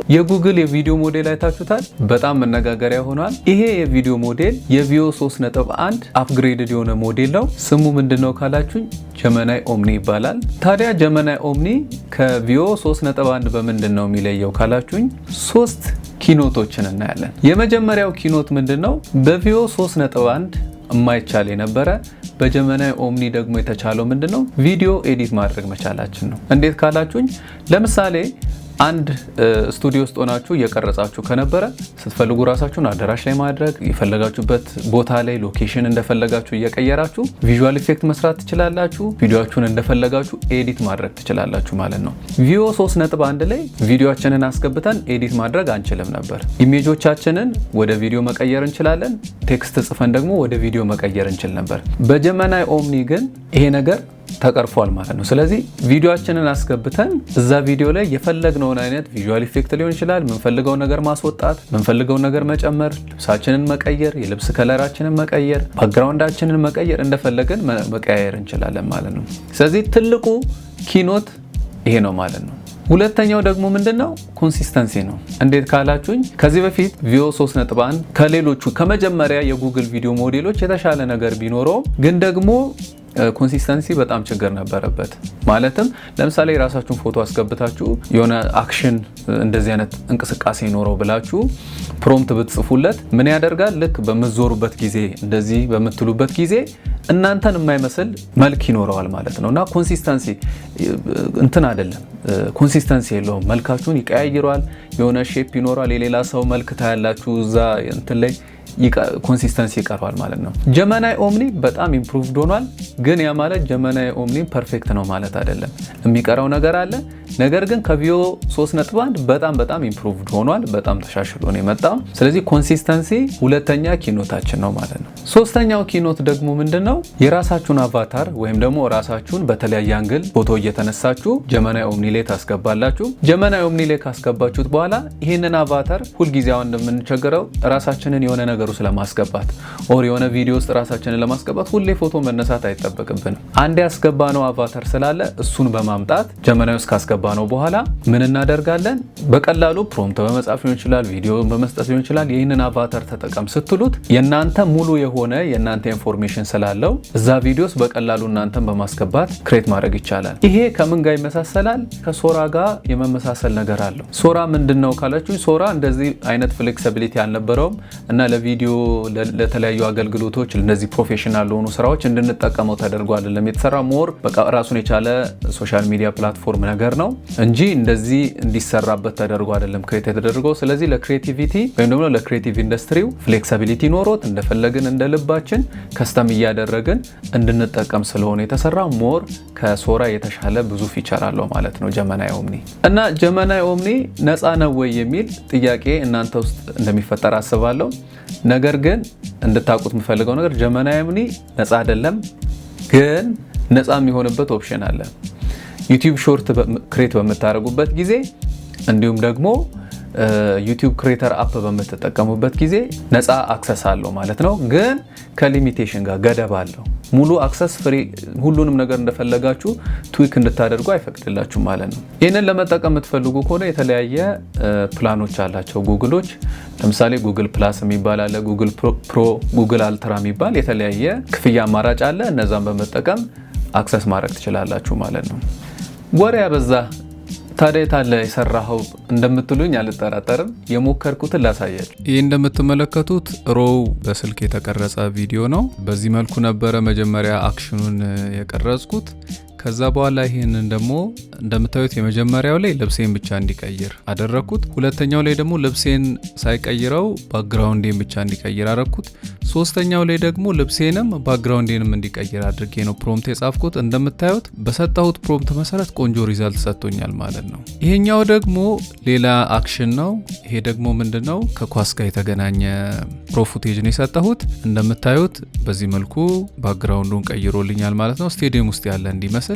የጉግል የቪዲዮ ሞዴል አይታችሁታል። በጣም መነጋገሪያ ሆኗል። ይሄ የቪዲዮ ሞዴል የቪኦ 3.1 አፕግሬድድ የሆነ ሞዴል ነው። ስሙ ምንድነው ካላችሁኝ ጀመናይ ኦምኒ ይባላል። ታዲያ ጀመናይ ኦምኒ ከቪኦ 3.1 በምንድነው የሚለየው ካላችሁኝ ሶስት ኪኖቶችን እናያለን። የመጀመሪያው ኪኖት ምንድነው? በቪኦ 3.1 የማይቻል የነበረ በጀመናይ ኦምኒ ደግሞ የተቻለው ምንድነው? ቪዲዮ ኤዲት ማድረግ መቻላችን ነው። እንዴት ካላችሁኝ ለምሳሌ አንድ ስቱዲዮ ውስጥ ሆናችሁ እየቀረጻችሁ ከነበረ ስትፈልጉ ራሳችሁን አዳራሽ ላይ ማድረግ የፈለጋችሁበት ቦታ ላይ ሎኬሽን እንደፈለጋችሁ እየቀየራችሁ ቪዥዋል ኢፌክት መስራት ትችላላችሁ። ቪዲዮአችሁን እንደፈለጋችሁ ኤዲት ማድረግ ትችላላችሁ ማለት ነው። ቪኦ 3.1 ላይ ቪዲዮአችንን አስገብተን ኤዲት ማድረግ አንችልም ነበር። ኢሜጆቻችንን ወደ ቪዲዮ መቀየር እንችላለን። ቴክስት ጽፈን ደግሞ ወደ ቪዲዮ መቀየር እንችል ነበር። በጀመናይ ኦምኒ ግን ይሄ ነገር ተቀርፏል ማለት ነው። ስለዚህ ቪዲዮአችንን አስገብተን እዛ ቪዲዮ ላይ የፈለግነውን አይነት ቪዥዋል ኢፌክት ሊሆን ይችላል፣ ምንፈልገው ነገር ማስወጣት፣ ምንፈልገው ነገር መጨመር፣ ልብሳችንን መቀየር፣ የልብስ ከለራችንን መቀየር፣ ባክግራውንዳችንን መቀየር፣ እንደፈለገን መቀያየር እንችላለን ማለት ነው። ስለዚህ ትልቁ ኪኖት ይሄ ነው ማለት ነው። ሁለተኛው ደግሞ ምንድነው? ኮንሲስተንሲ ነው። እንዴት ካላችሁኝ ከዚህ በፊት ቪኦ 3.1 ከሌሎቹ ከመጀመሪያ የጉግል ቪዲዮ ሞዴሎች የተሻለ ነገር ቢኖረው ግን ደግሞ ኮንሲስተንሲ በጣም ችግር ነበረበት። ማለትም ለምሳሌ የራሳችሁን ፎቶ አስገብታችሁ የሆነ አክሽን እንደዚህ አይነት እንቅስቃሴ ይኖረው ብላችሁ ፕሮምፕት ብትጽፉለት ምን ያደርጋል? ልክ በምትዞሩበት ጊዜ እንደዚህ በምትሉበት ጊዜ እናንተን የማይመስል መልክ ይኖረዋል ማለት ነው። እና ኮንሲስተንሲ እንትን አይደለም፣ ኮንሲስተንሲ የለውም። መልካችሁን ይቀያይሯል፣ የሆነ ሼፕ ይኖራል፣ የሌላ ሰው መልክ ታያላችሁ እዛ እንትን ላይ ኮንሲስተንሲ ይቀርባል ማለት ነው። ጀመናይ ኦምኒ በጣም ኢምፕሩቭድ ሆኗል። ግን ያ ማለት ጀመናይ ኦምኒ ፐርፌክት ነው ማለት አይደለም። የሚቀረው ነገር አለ። ነገር ግን ከቪኦ 3.1 በጣም ኢምፕሩቭድ ሆኗል። በጣም ተሻሽሎ ነው የመጣው። ስለዚህ ኮንሲስተንሲ ሁለተኛ ኪኖታችን ነው ማለት ነው። ሶስተኛው ኪኖት ደግሞ ምንድነው? የራሳችሁን አቫታር ወይም ደግሞ ራሳችሁን በተለያየ አንግል ፎቶ እየተነሳችሁ ጀመናይ ኦምኒ ላይ ታስገባላችሁ። ጀመናይ ኦምኒ ላይ ካስገባችሁት በኋላ ይሄንን አቫታር ሁልጊዜ አሁን እንደምንቸገረው ራሳችንን የሆነ ነገር ውስጥ ለማስገባት ኦር የሆነ ቪዲዮ ውስጥ ራሳችንን ለማስገባት ሁሌ ፎቶ መነሳት አይጠበቅብንም። አንድ ያስገባነው አቫታር ስላለ እሱን በማምጣት ጀመናይ ውስጥ ካስገባነው በኋላ ምን እናደርጋለን? በቀላሉ ፕሮምፕት በመጻፍ ሊሆን ይችላል፣ ቪዲዮ በመስጠት ሊሆን ይችላል። ይህንን አቫታር ተጠቀም ስትሉት የናንተ ሙሉ የሆነ የናንተ ኢንፎርሜሽን ስላለው እዛ ቪዲዮስ በቀላሉ እናንተን በማስገባት ክሬት ማድረግ ይቻላል። ይሄ ከምን ጋር ይመሳሰላል? ከሶራ ጋር የመመሳሰል ነገር አለው። ሶራ ምንድነው ካላችሁ ሶራ እንደዚህ አይነት ፍሌክሲቢሊቲ አልነበረውም እና ለቪዲዮ ለተለያዩ አገልግሎቶች ለነዚህ ፕሮፌሽናል ለሆኑ ስራዎች እንድንጠቀመው ተደርጎ አይደለም የተሰራው። ሞር በቃ ራሱን የቻለ ሶሻል ሚዲያ ፕላትፎርም ነገር ነው እንጂ እንደዚህ እንዲሰራበት ተደርጎ አይደለም ክሬት የተደረገው። ስለዚህ ለክሬቲቪቲ ወይም ደግሞ ለክሬቲቭ ኢንዱስትሪው ፍሌክሲቢሊቲ ኖሮት እንደፈለግን እንደልባችን ከስተም እያደረግን እንድንጠቀም ስለሆነ የተሰራው ሞር ከሶራ የተሻለ ብዙ ፊቸር አለው ማለት ነው ጀመናይ ኦምኒ። እና ጀመናይ ኦምኒ ነፃ ነው ወይ የሚል ጥያቄ እናንተ ውስጥ እንደሚፈጠር አስባለሁ። ነገር ግን እንድታውቁት የምፈልገው ነገር ጀመናይ ኦምኒ ነፃ አይደለም፣ ግን ነፃ የሚሆንበት ኦፕሽን አለ። ዩቲዩብ ሾርት ክሬት በምታደርጉበት ጊዜ እንዲሁም ደግሞ ዩቲዩብ ክሬተር አፕ በምትጠቀሙበት ጊዜ ነፃ አክሰስ አለው ማለት ነው። ግን ከሊሚቴሽን ጋር ገደብ አለው። ሙሉ አክሰስ ፍሪ ሁሉንም ነገር እንደፈለጋችሁ ትዊክ እንድታደርጉ አይፈቅድላችሁ ማለት ነው። ይህንን ለመጠቀም የምትፈልጉ ከሆነ የተለያየ ፕላኖች አላቸው ጉግሎች። ለምሳሌ ጉግል ፕላስ የሚባል አለ፣ ጉግል ፕሮ፣ ጉግል አልትራ የሚባል የተለያየ ክፍያ አማራጭ አለ። እነዛን በመጠቀም አክሰስ ማድረግ ትችላላችሁ ማለት ነው። ወሬ ያበዛ ታዲያ ታለ የሰራው እንደምትሉኝ አልጠራጠርም። የሞከርኩትን ላሳያችሁ። ይሄ እንደምትመለከቱት ሮው በስልክ የተቀረጸ ቪዲዮ ነው። በዚህ መልኩ ነበረ መጀመሪያ አክሽኑን የቀረጽኩት። ከዛ በኋላ ይሄንን ደግሞ እንደምታዩት የመጀመሪያው ላይ ልብሴን ብቻ እንዲቀይር አደረኩት። ሁለተኛው ላይ ደግሞ ልብሴን ሳይቀይረው ባክግራውንዴን ብቻ እንዲቀይር አደረኩት። ሶስተኛው ላይ ደግሞ ልብሴንም ባክግራውንዴንም እንዲቀይር አድርጌ ነው ፕሮምፕት የጻፍኩት። እንደምታዩት በሰጣሁት ፕሮምፕት መሰረት ቆንጆ ሪዛልት ሰጥቶኛል ማለት ነው። ይሄኛው ደግሞ ሌላ አክሽን ነው። ይሄ ደግሞ ምንድነው? ከኳስ ጋር የተገናኘ ፕሮ ፉቴጅ ነው የሰጠሁት። እንደምታዩት በዚህ መልኩ ባክግራውንዱን ቀይሮልኛል ማለት ነው። ስቴዲየም ውስጥ ያለ እንዲመስል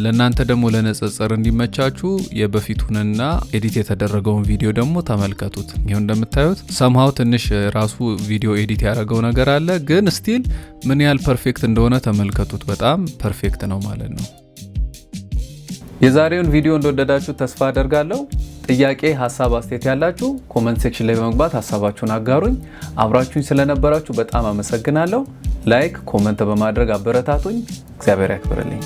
ለእናንተ ደግሞ ለነጽጽር እንዲመቻችሁ የበፊቱንና ኤዲት የተደረገውን ቪዲዮ ደግሞ ተመልከቱት። ይሄው እንደምታዩት ሰምሃው ትንሽ ራሱ ቪዲዮ ኤዲት ያደረገው ነገር አለ፣ ግን ስቲል ምን ያህል ፐርፌክት እንደሆነ ተመልከቱት። በጣም ፐርፌክት ነው ማለት ነው። የዛሬውን ቪዲዮ እንደወደዳችሁ ተስፋ አደርጋለሁ። ጥያቄ፣ ሐሳብ፣ አስተያየት ያላችሁ ኮሜንት ሴክሽን ላይ በመግባት ሐሳባችሁን አጋሩኝ። አብራችሁኝ ስለነበራችሁ በጣም አመሰግናለሁ። ላይክ፣ ኮሜንት በማድረግ አበረታቱኝ። እግዚአብሔር ያክብርልኝ።